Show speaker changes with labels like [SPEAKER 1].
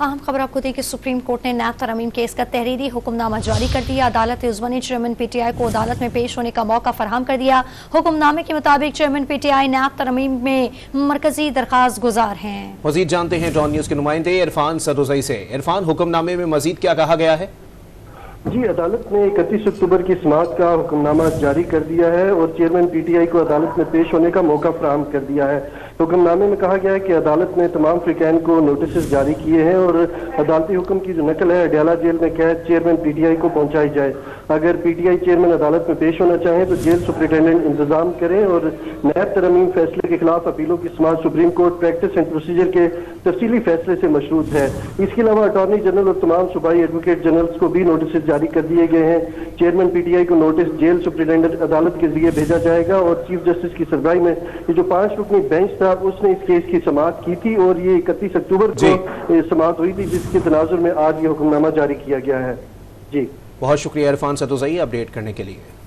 [SPEAKER 1] اہم خبر آپ کو دی کہ سپریم کورٹ نے نیب ترمیم کیس کا تحریری حکمنامہ جاری کر دیا۔ عدالت عظمی نے چیئرمین پی ٹی آئی کو عدالت میں پیش ہونے کا موقع فراہم کر دیا۔ حکم نامے کے مطابق chairman P T I NAB ترمیم میں مرکزی درخواست گزار ہیں۔
[SPEAKER 2] مزید جانتے ہیں ڈان نیوز کے نمائندے عرفان سدوزئی سے۔ عرفان، حکم نامے میں مزید کیا کہا گیا ہے؟
[SPEAKER 3] جی، عدالت نے 31 اکتوبر کی سماعت کا حکم نامہ جاری کر دیا ہے اور چیئرمین پی ٹی آئی کو عدالت میں پیش ہونے کا موقع فراہم کر دیا ہے۔ حکم نامے میں کہا گیا ہے کہ عدالت نے تمام فریقین کو نوٹسز جاری کیے ہیں اور عدالتی حکم کی جو نقل ہے اڈیالہ جیل میں قید چیئرمین پی ٹی آئی کو پہنچائی جائے۔ اگر پی ٹی آئی چیئرمین عدالت میں پیش ہونا چاہیں تو جیل سپرنٹینڈنٹ انتظام کریں اور نیب ترمیم فیصلے کے خلاف اپیلوں کی سماعت supreme court practice and procedure کے تفصیلی فیصلے سے مشروط ہے۔ اس کے علاوہ اٹارنی جنرل اور تمام صوبائی ایڈوکیٹ جنرلز کو بھی نوٹسز جاری کر دیے گئے ہیں۔ چیئرمین پی ٹی آئی کو نوٹس جیل سپرنٹینڈنٹ عدالت کے ذریعے بھیجا جائے گا اور چیف جسٹس کی سربراہی میں یہ جو 5 رکنی بینچ تھا اس نے اس کیس کی سماعت کی تھی اور یہ 31 اکتوبر کو سماعت ہوئی تھی، جس کے تناظر میں آج یہ حکم نامہ جاری کیا گیا ہے۔ جی،
[SPEAKER 2] بہت شکریہ عرفان سدوزئی اپڈیٹ کرنے کے لیے۔